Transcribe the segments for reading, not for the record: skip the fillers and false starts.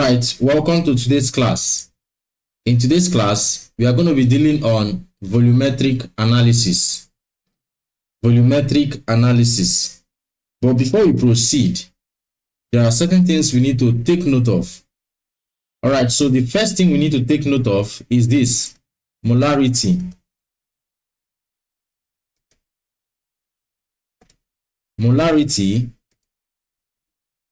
Alright, welcome to today's class. In today's class, we are going to be dealing on volumetric analysis. Volumetric analysis. But before we proceed, there are certain things we need to take note of. Alright, so the first thing we need to take note of is this: molarity. Molarity,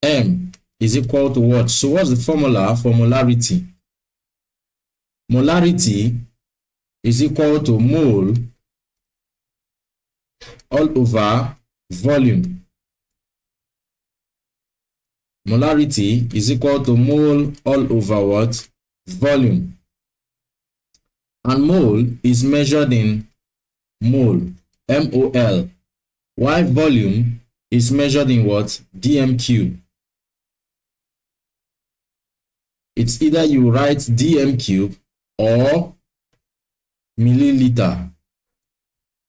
M is equal to what? So what's the formula for molarity? Molarity is equal to mole all over volume. Molarity is equal to mole all over what? Volume. And mole is measured in mole, MOL, while volume is measured in what? dm³. It's either you write dm³ or milliliter.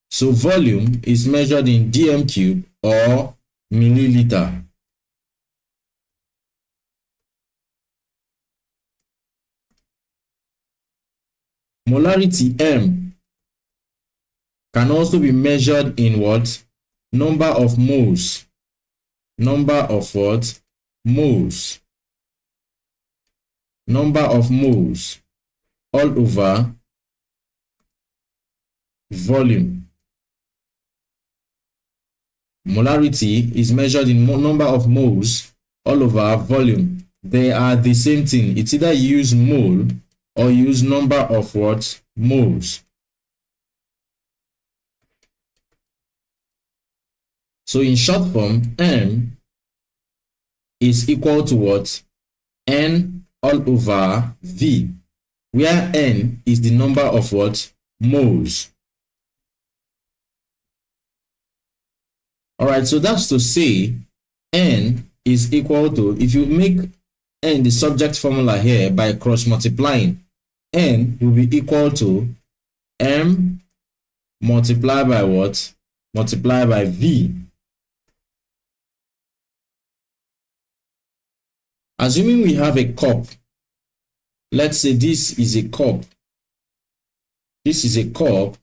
So volume is measured in dm³ or milliliter. Molarity M can also be measured in what? Number of moles. Number of what? Moles. Number of moles all over volume. Molarity is measured in number of moles all over volume. They are the same thing. It's either you use mole or use number of what? Moles. So in short form, M is equal to what? N all over V, where N is the number of what? Moles. Alright, so that's to say N is equal to, if you make N the subject formula here by cross multiplying, N will be equal to M multiplied by what? Multiplied by V. Assuming we have a cup, let's say this is a cup. This is a cup.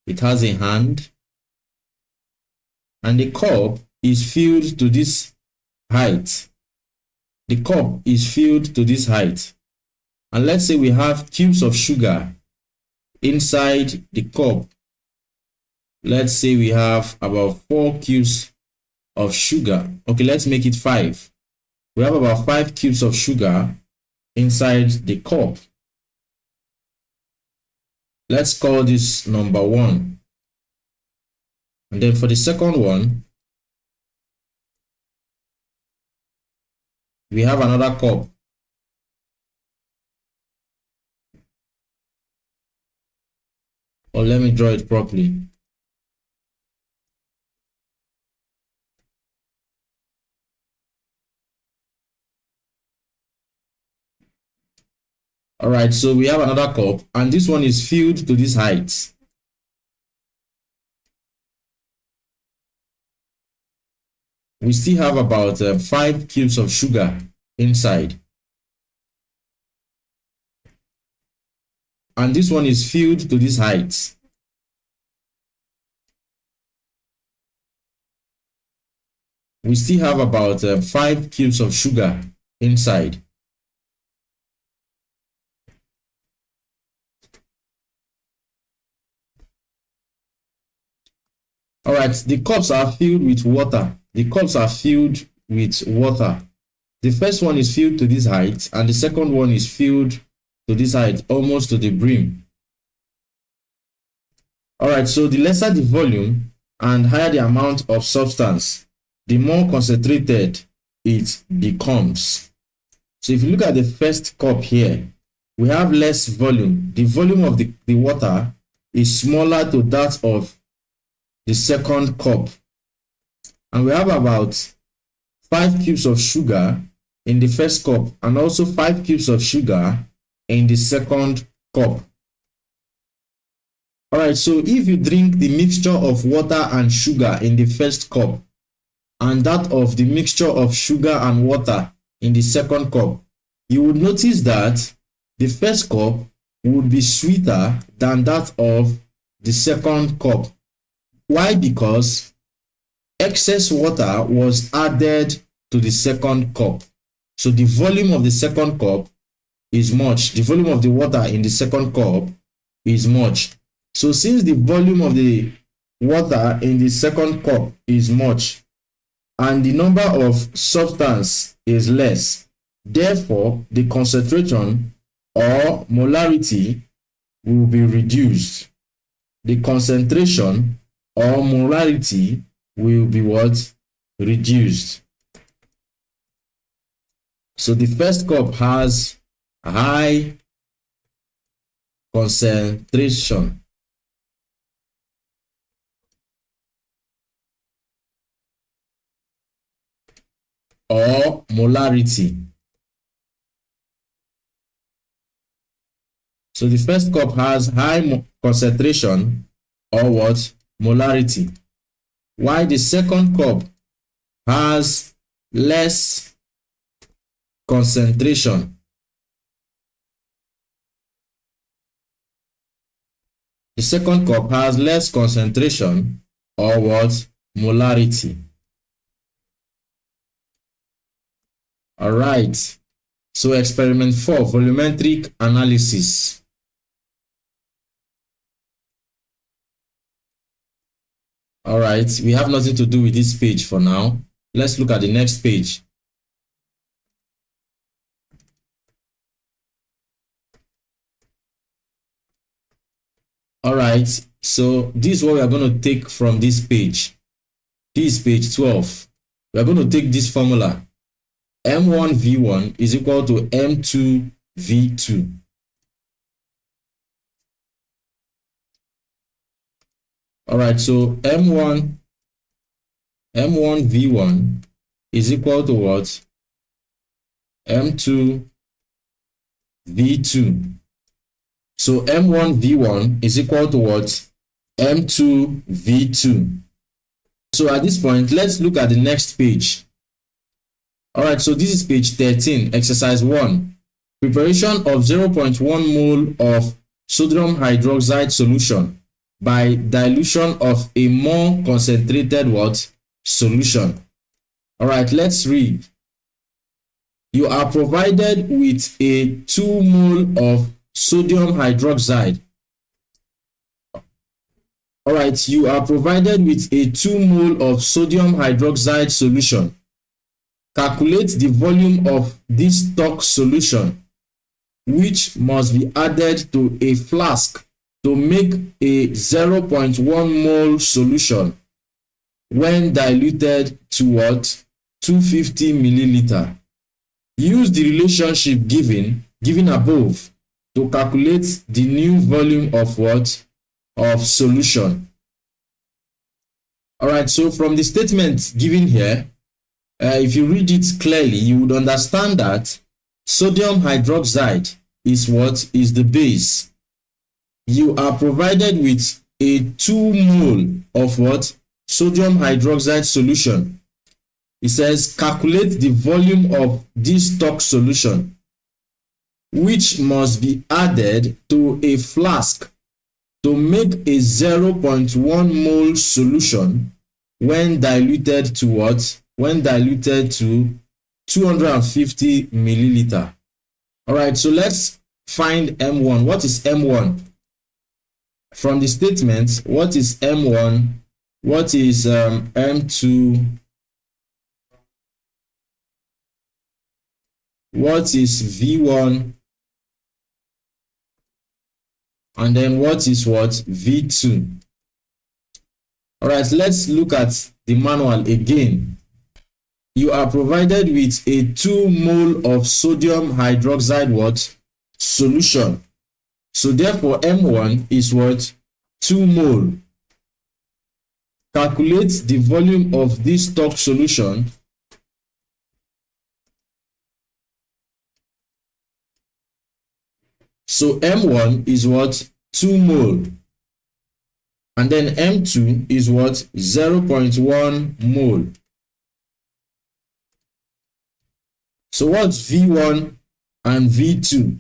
It has a hand, and the cup is filled to this height. The cup is filled to this height. And let's say we have cubes of sugar inside the cup. Let's say we have about 4 cubes of sugar. Okay, let's make it 5. We have about 5 cubes of sugar inside the cup. Let's call this number 1. And then for the second one, we have another cup. Or let me draw it properly. Alright, so we have another cup, and this one is filled to this height. We still have about 5 cubes of sugar inside. And this one is filled to this height. We still have about 5 cubes of sugar inside. Alright, the cups are filled with water. The cups are filled with water. The first one is filled to this height, and the second one is filled to this height, almost to the brim. Alright, so the lesser the volume and higher the amount of substance, the more concentrated it becomes. So if you look at the first cup here, we have less volume. The volume of the water is smaller to that of the second cup, and we have about 5 cubes of sugar in the first cup and also 5 cubes of sugar in the second cup. Alright, so if you drink the mixture of water and sugar in the first cup and that of the mixture of sugar and water in the second cup, you would notice that the first cup would be sweeter than that of the second cup. Why? Because excess water was added to the second cup. So the volume of the second cup is much. The volume of the water in the second cup is much. So since the volume of the water in the second cup is much and the number of substance is less, therefore the concentration or molarity will be reduced. The concentration or molarity will be what? Reduced. So the first cup has high concentration or molarity. So the first cup has high concentration or what? Molarity. While the second cup has less concentration. The second cup has less concentration or what? Molarity. All right. So experiment 4, volumetric analysis. All right, we have nothing to do with this page for now. Let's look at the next page. All right, so this is what we are going to take from this page. This is page 12. We are going to take this formula. M1V1 is equal to M2V2. All right, so M1V1 is equal to what? M2V2. So M1V1 is equal to what? M2V2. So at this point, let's look at the next page. All right, so this is page 13, exercise 1. Preparation of 0.1 mole of sodium hydroxide solution by dilution of a more concentrated what? Solution. All right, let's read. You are provided with a 2 mole of sodium hydroxide. All right, you are provided with a 2 mole of sodium hydroxide solution. Calculate the volume of this stock solution, which must be added to a flask to make a 0.1 mole solution when diluted to what? 250 milliliter. Use the relationship given above to calculate the new volume of what? Of solution. All right, so from the statement given here, if you read it clearly, you would understand that sodium hydroxide is what? Is the base. You are provided with a 2 mole of what? Sodium hydroxide solution. It says calculate the volume of this stock solution, which must be added to a flask to make a 0.1 mole solution when diluted to what? When diluted to 250 milliliter. All right, so let's find M1. What is M1? From the statement, what is M1? What is M2? What is V1? And then what is what? V2. All right, let's look at the manual again. You are provided with a 2 mole of sodium hydroxide what? Solution. So therefore M1 is what? 2 mole. Calculate the volume of this stock solution. So M1 is what? 2 mole. And then M2 is what? 0.1 mole. So what's V1 and V2.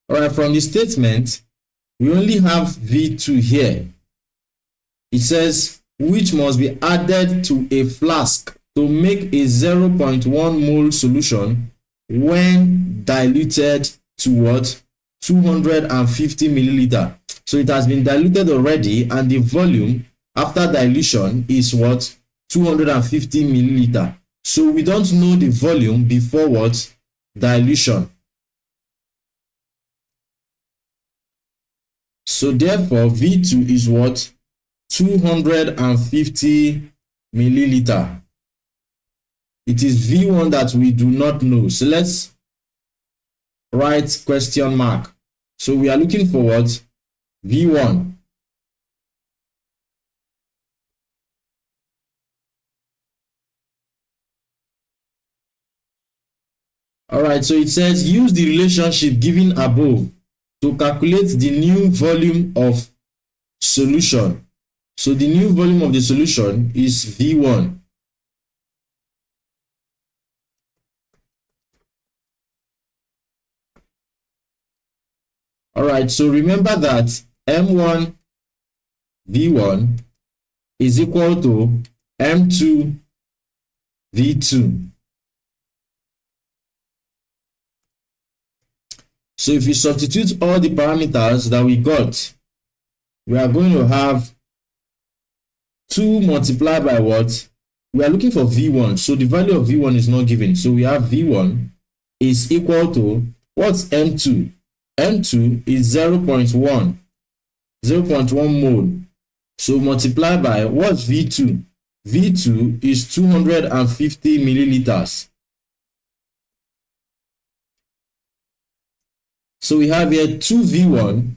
All right, from the statement, we only have V2 here. It says, which must be added to a flask to make a 0.1 mole solution when diluted to what? 250 milliliter. So it has been diluted already, and the volume after dilution is what? 250 milliliter. So we don't know the volume before what? Dilution. So therefore V2 is what? 250 milliliter. It is V1 that we do not know. So let's write question mark. So we are looking for what? V1. All right, so it says use the relationship given above to calculate the new volume of solution. So the new volume of the solution is V1. All right, so remember that M1 V1 is equal to M2 V2. So if we substitute all the parameters that we got, we are going to have 2 multiplied by what? We are looking for V1. So the value of V1 is not given. So we have V1 is equal to, what's M2? M2 is 0.1 mole. So multiply by, what's V2? V2 is 250 milliliters. So we have here 2V1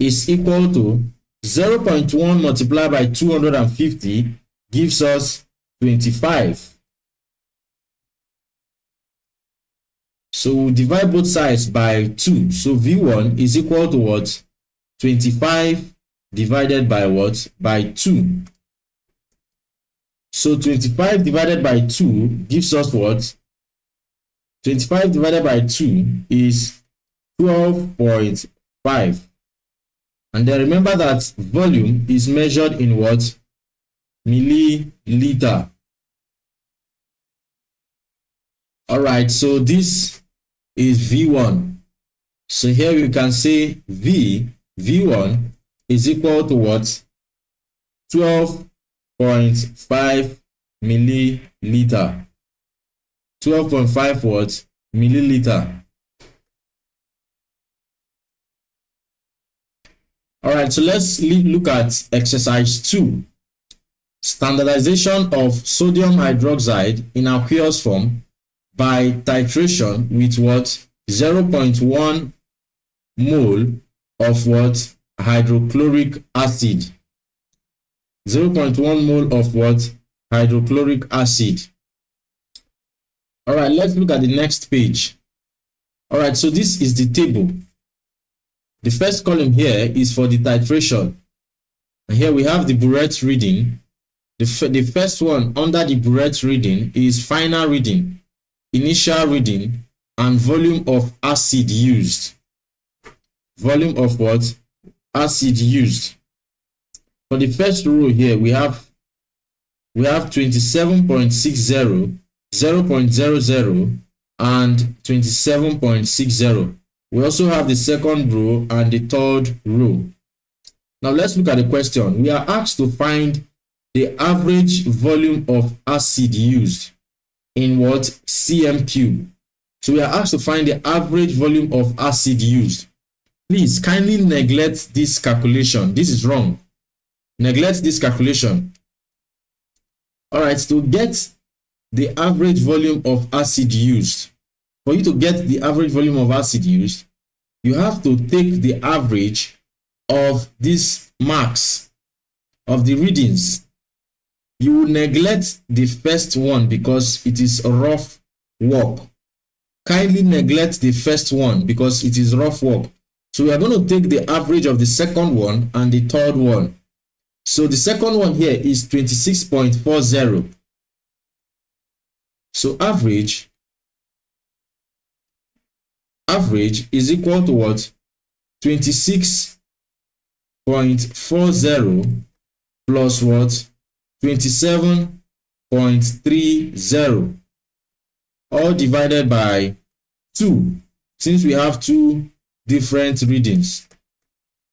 is equal to 0.1 multiplied by 250 gives us 25. So we'll divide both sides by 2. So V1 is equal to what? 25 divided by what? By 2. So 25 divided by 2 gives us what? 25 divided by 2 is 12.5. And then remember that volume is measured in what? Milliliter. All right, so this is V1. So here you can say V1 is equal to what? 12.5 milliliter. 12.5 what? Milliliter. All right, so let's look at exercise 2. Standardization of sodium hydroxide in aqueous form by titration with what? 0.1 mole of what? Hydrochloric acid. 0.1 mole of what? Hydrochloric acid. All right, let's look at the next page. All right, so this is the table. The first column here is for the titration. And here we have the burette reading. The first one under the burette reading is final reading, initial reading, and volume of acid used. Volume of what? Acid used. For the first row here, we have 27.60, 0.00, and 27.60. We also have the second row and the third row. Now let's look at the question. We are asked to find the average volume of acid used in what? cm cube. So we are asked to find the average volume of acid used. Please kindly neglect this calculation. This is wrong. Neglect this calculation. All right, to get the average volume of acid used, for you to get the average volume of acid used, you have to take the average of these marks of the readings. You will neglect the first one because it is rough work. Kindly neglect the first one because it is rough work. So we are going to take the average of the second one and the third one. So the second one here is 26.40. So average is equal to what? 26.40 plus what? 27.30, all divided by 2, since we have two different readings.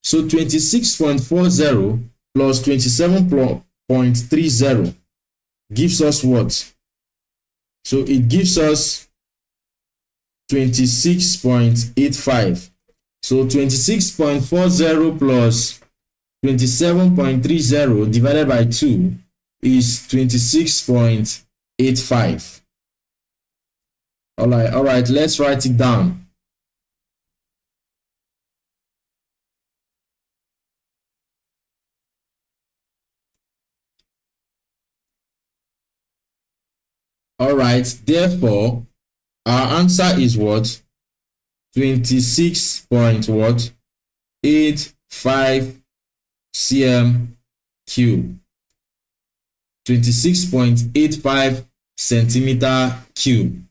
So 26.40 plus 27.30 gives us what? So it gives us 26.85. So 26.40 plus 27.30 divided by 2 is 26.85. All right, let's write it down. All right, therefore, our answer is what? 26.85 cm cube. 26.85 centimeter cube.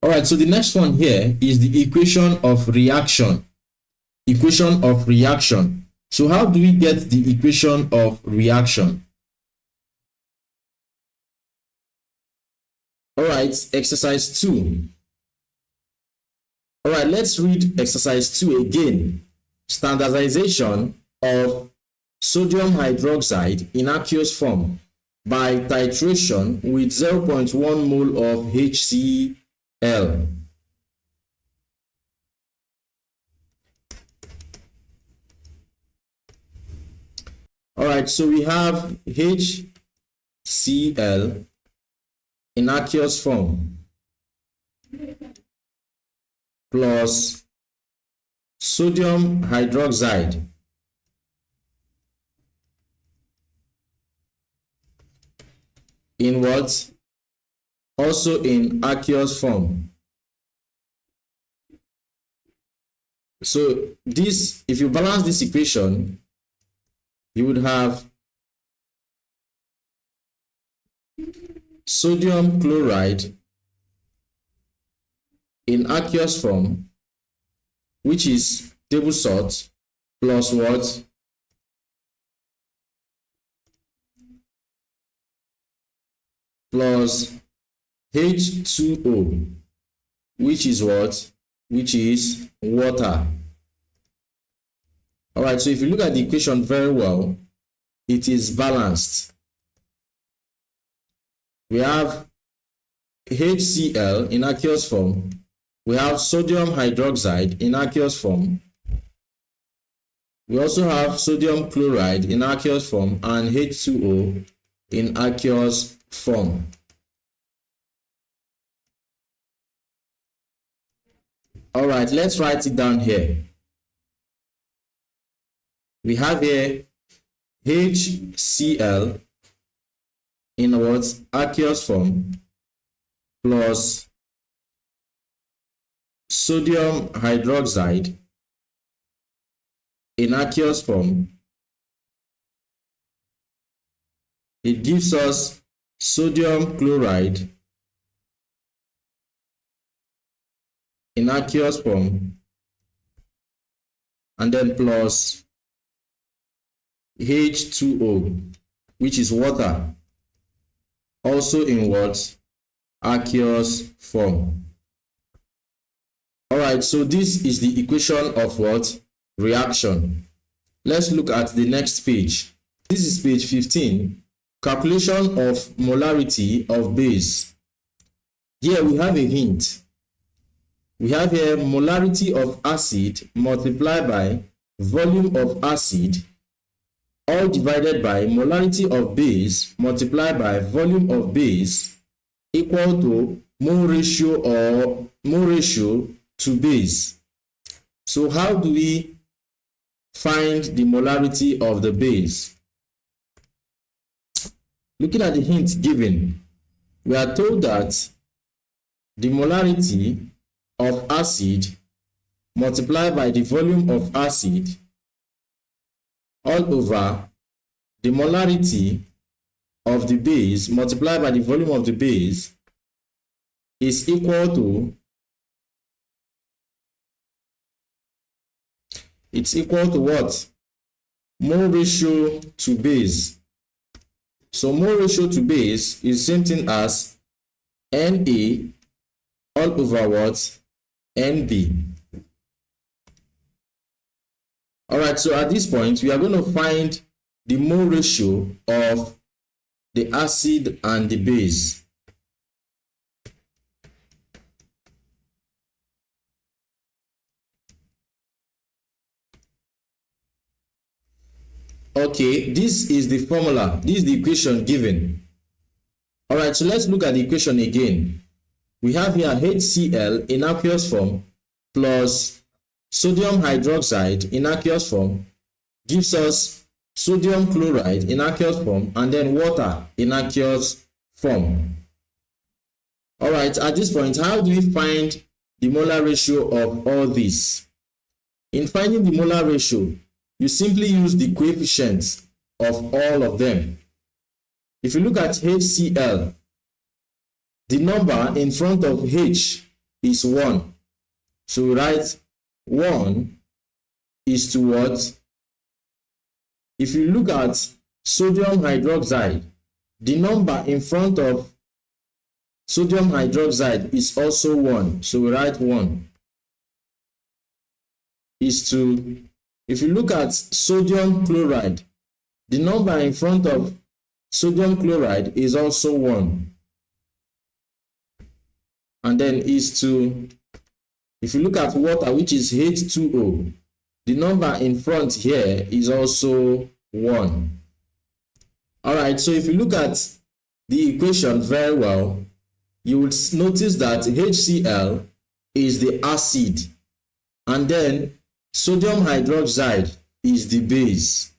All right, so the next one here is the equation of reaction. Equation of reaction. So how do we get the equation of reaction? All right, exercise 2. All right, let's read exercise 2 again. Standardization of sodium hydroxide in aqueous form by titration with 0.1 mole of HCl. All right, so we have HCl in aqueous form plus sodium hydroxide in what? Also in aqueous form. So this, if you balance this equation, you would have sodium chloride in aqueous form, which is table salt, plus what? Plus H2O, which is what? Which is water. All right, so if you look at the equation very well, it is balanced. We have HCl in aqueous form. We have sodium hydroxide in aqueous form. We also have sodium chloride in aqueous form and H2O in aqueous form. All right, let's write it down here. We have here HCl in what? Aqueous form plus sodium hydroxide in aqueous form. It gives us sodium chloride in aqueous form, and then plus H2O, which is water, also in what? Aqueous form. All right, so this is the equation of what? Reaction. Let's look at the next page. This is page 15. Calculation of molarity of base. Here we have a hint. We have here molarity of acid multiplied by volume of acid, all divided by molarity of base multiplied by volume of base, equal to mole ratio or mole ratio to base. So how do we find the molarity of the base? Looking at the hint given, we are told that the molarity of acid multiplied by the volume of acid all over the molarity of the base multiplied by the volume of the base is equal to, it's equal to what? Mole ratio to base. So mole ratio to base is same thing as Na all over what? Nb. Alright, so at this point we are going to find the mole ratio of the acid and the base. Okay, this is the formula, this is the equation given. Alright, so let's look at the equation again. We have here HCl in aqueous form plus sodium hydroxide in aqueous form gives us sodium chloride in aqueous form and then water in aqueous form. Alright, at this point, how do we find the molar ratio of all this? In finding the molar ratio, you simply use the coefficients of all of them. If you look at HCl, the number in front of H is 1. So we write 1 is to what? If you look at sodium hydroxide, the number in front of sodium hydroxide is also 1. So we write 1 is to, if you look at sodium chloride, the number in front of sodium chloride is also 1. And then is to, if you look at water, which is H2O, the number in front here is also 1. Alright, so if you look at the equation very well, you would notice that HCl is the acid, and then sodium hydroxide is the base.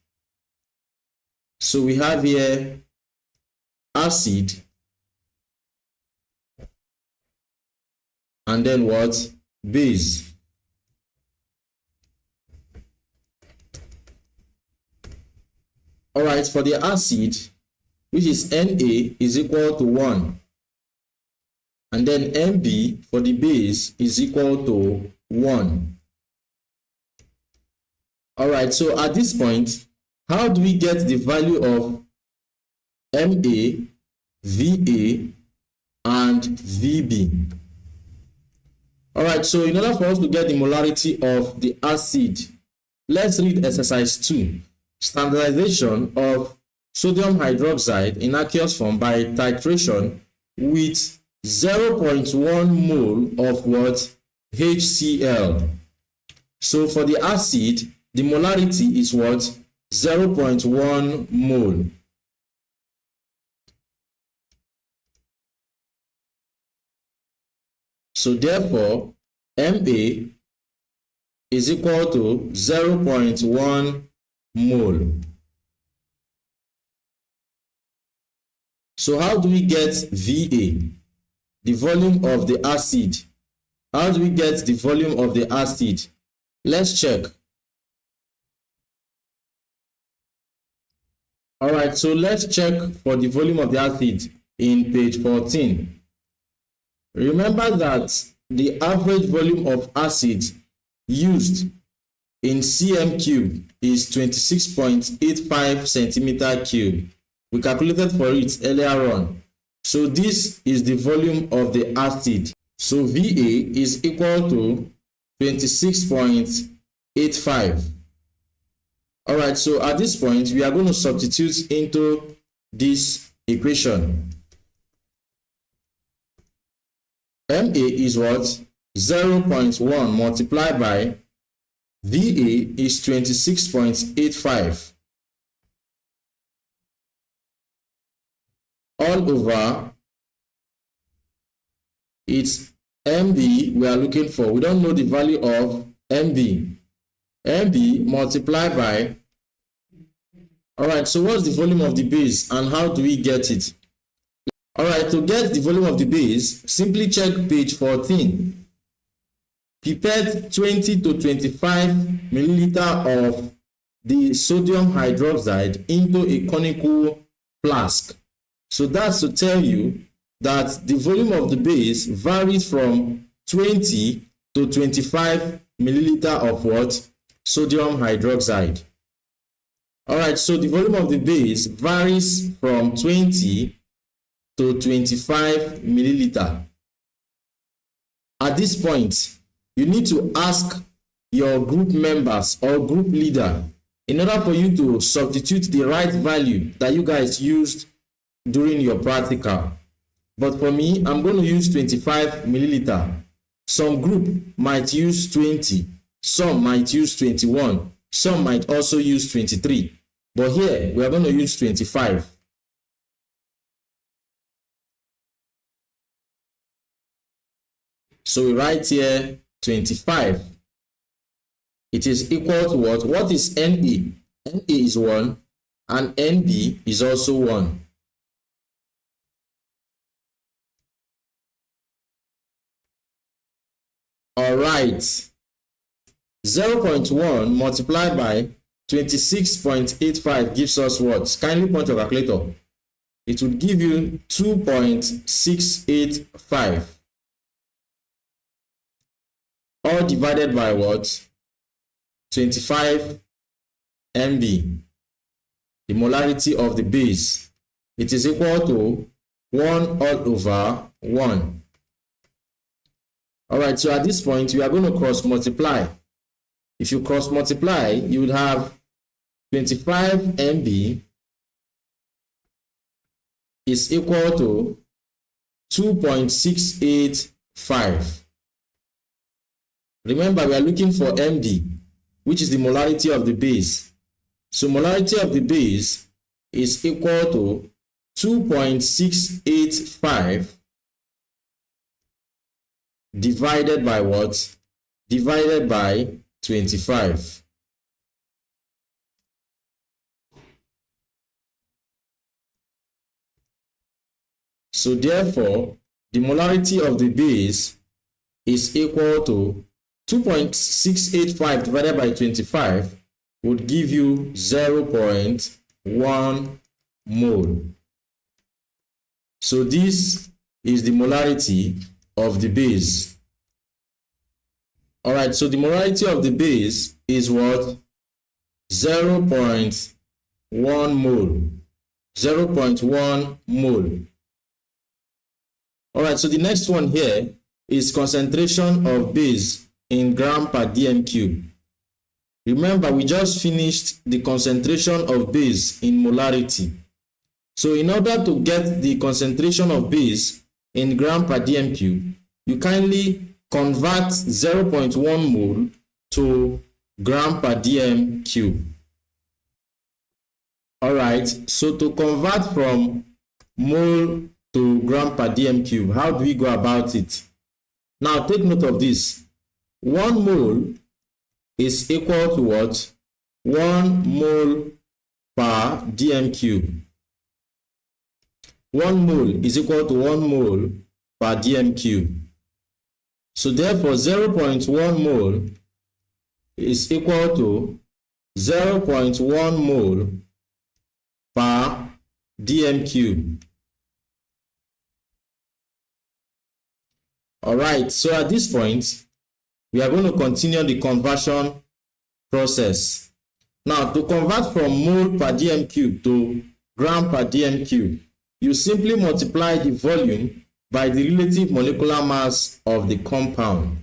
So we have here acid and then what? Base. Alright, for the acid, which is Na, is equal to 1. And then Mb for the base is equal to 1. Alright, so at this point, how do we get the value of Ma, Va, and Vb? Alright, so in order for us to get the molarity of the acid, let's read exercise 2. Standardization of sodium hydroxide in aqueous form by titration with 0.1 mole of what? HCl. So for the acid, the molarity is what? 0.1 mole. So therefore, Ma is equal to 0.1 mole. So how do we get Va? The volume of the acid. How do we get the volume of the acid? Let's check. Alright, so let's check for the volume of the acid in page 14. Remember that the average volume of acid used in cm cube is 26.85 centimeter cube. We calculated for it earlier on. So this is the volume of the acid. So Va is equal to 26.85. Alright, so at this point, we are going to substitute into this equation. Ma is what? 0.1 multiplied by Va is 26.85 all over, it's Mb we are looking for. We don't know the value of Mb. Mb multiplied by, alright, so what's the volume of the base and how do we get it? Alright, to get the volume of the base, simply check page 14. Pipette 20 to 25 milliliter of the sodium hydroxide into a conical flask. So that's to tell you that the volume of the base varies from 20 to 25 milliliter of what? Sodium hydroxide. Alright, so the volume of the base varies from 20 to 25 milliliter. At this point, you need to ask your group members or group leader in order for you to substitute the right value that you guys used during your practical. But for me, I'm going to use 25 milliliter. Some group might use 20, some might use 21, some might also use 23. But here, we are going to use 25. So we write here 25. It is equal to what? What is Na? Na is 1 and Nb is also 1. Alright. 0.1 multiplied by 26.85 gives us what? Kindly point your calculator. It would give you 2.685. All divided by what? 25 MB. The molarity of the base. It is equal to 1 all over 1. Alright, so at this point, we are going to cross multiply. If you cross multiply, you would have 25 MB is equal to 2.685. Remember, we are looking for MD, which is the molarity of the base. So molarity of the base is equal to 2.685 divided by what? Divided by 25. So therefore, the molarity of the base is equal to 2.685 divided by 25 would give you 0.1 mole. So this is the molarity of the base. Alright, so the molarity of the base is what? 0.1 mole. 0.1 mole. Alright, so the next one here is concentration of base in gram per dm cube. Remember, we just finished the concentration of base in molarity. So in order to get the concentration of base in gram per dm cube, you kindly convert 0.1 mole to gram per dm cube. Alright, so to convert from mole to gram per dm cube, how do we go about it? Now take note of this. 1 mole is equal to what? 1 mole per dm cube. 1 mole is equal to 1 mole per dm cube. So therefore 0.1 mole is equal to 0.1 mole per dm cube. Alright, so at this point, we are going to continue the conversion process. Now, to convert from mole per dm cube to gram per dm cube, you simply multiply the volume by the relative molecular mass of the compound.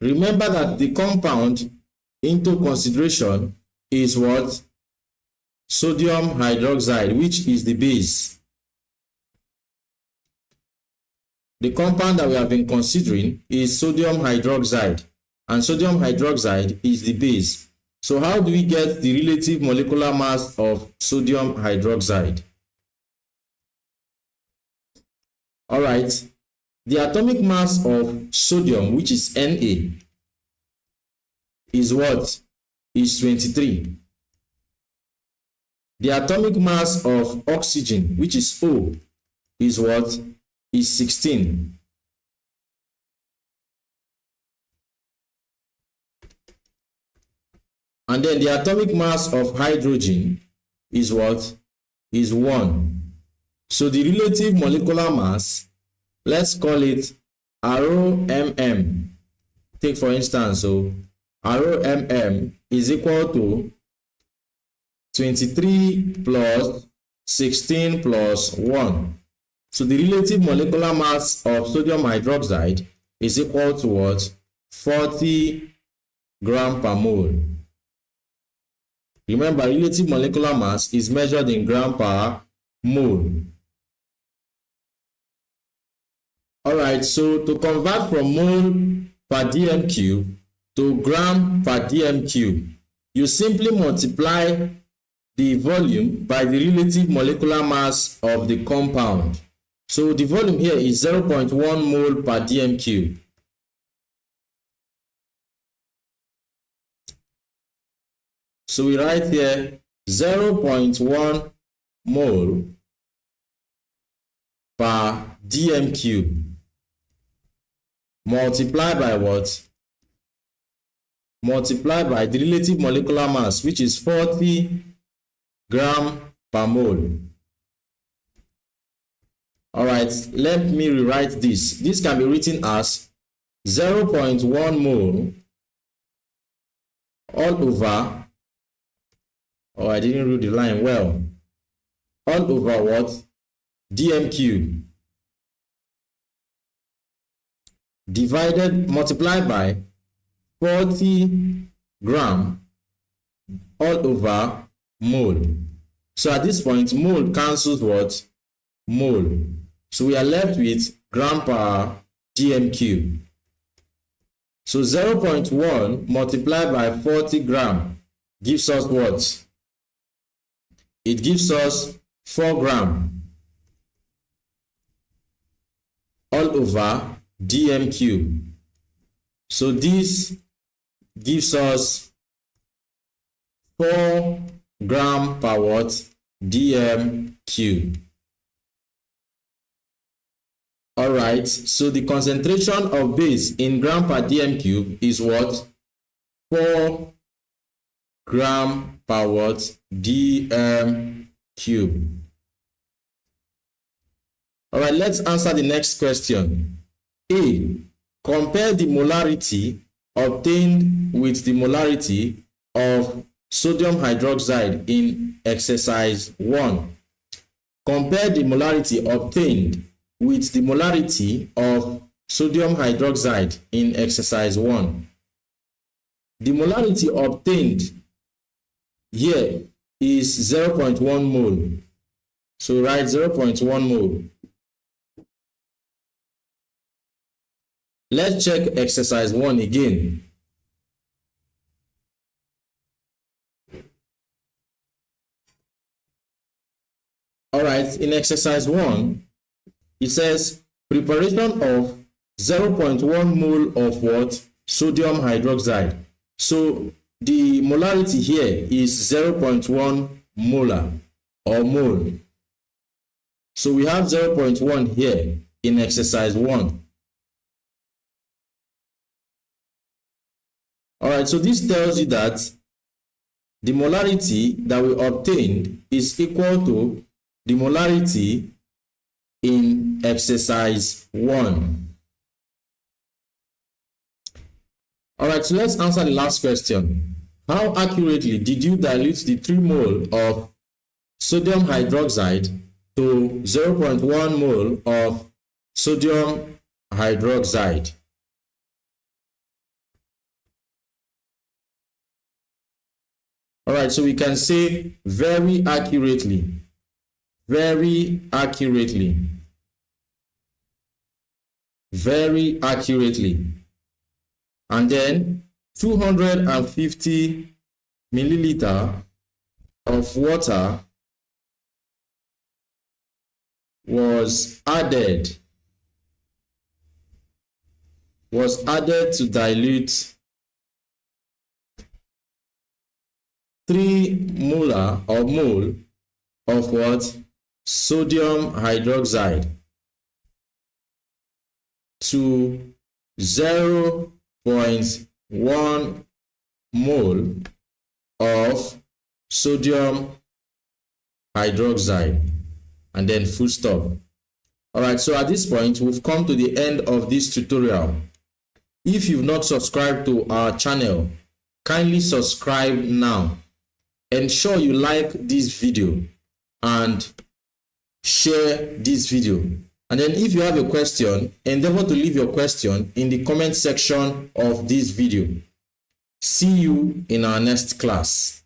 Remember that the compound into consideration is what? Sodium hydroxide, which is the base. The compound that we have been considering is sodium hydroxide, and sodium hydroxide is the base. So how do we get the relative molecular mass of sodium hydroxide? Alright, the atomic mass of sodium, which is Na, is what? Is 23. The atomic mass of oxygen, which is O, is what? Is 16. And then the atomic mass of hydrogen is what? Is 1. So the relative molecular mass, let's call it ROMM. Take for instance, so ROMM is equal to 23 plus 16 plus 1. So the relative molecular mass of sodium hydroxide is equal to what? 40 gram per mole. Remember, relative molecular mass is measured in gram per mole. Alright, so to convert from mole per dm cube to gram per dm cube, you simply multiply the volume by the relative molecular mass of the compound. So the volume here is 0.1 mole per dm cube. So we write here 0.1 mole per dm cube multiplied by what? Multiplied by the relative molecular mass, which is 40 gram per mole. Alright, let me rewrite this. This can be written as 0.1 mole all over, oh, I didn't read the line well, all over what? dm cube divided, multiplied by 40 gram all over mole. So at this point, mole cancels what? Mole. So we are left with gram per dm cube. So 0.1 multiplied by 40 gram gives us what? It gives us 4 gram all over dm cube. So this gives us 4 gram per what? dm cube. Alright, so the concentration of base in gram per dm cube is what? 4 gram per what? dm cube. Alright, let's answer the next question. A. Compare the molarity obtained with the molarity of sodium hydroxide in exercise 1. Compare the molarity obtained with the molarity of sodium hydroxide in exercise 1. The molarity obtained here is 0.1 mole. So write 0.1 mole. Let's check exercise 1 again. Alright, in exercise 1, it says preparation of 0.1 mole of what? Sodium hydroxide. So the molarity here is 0.1 molar or mole. So we have 0.1 here in exercise 1. Alright, so this tells you that the molarity that we obtained is equal to the molarity in exercise 1. Alright, so let's answer the last question. How accurately did you dilute the 3 mole of sodium hydroxide to 0.1 mole of sodium hydroxide? Alright, so we can say very accurately. Very accurately. Very accurately. And then 250 milliliter of water was added to dilute 3 molar or mole of what? Sodium hydroxide to 0.1 mole of sodium hydroxide, and then full stop. All right, so at this point, we've come to the end of this tutorial. If you've not subscribed to our channel, kindly subscribe now. Ensure you like this video and share this video. And then if you have a question, endeavor to leave your question in the comment section of this video. See you in our next class.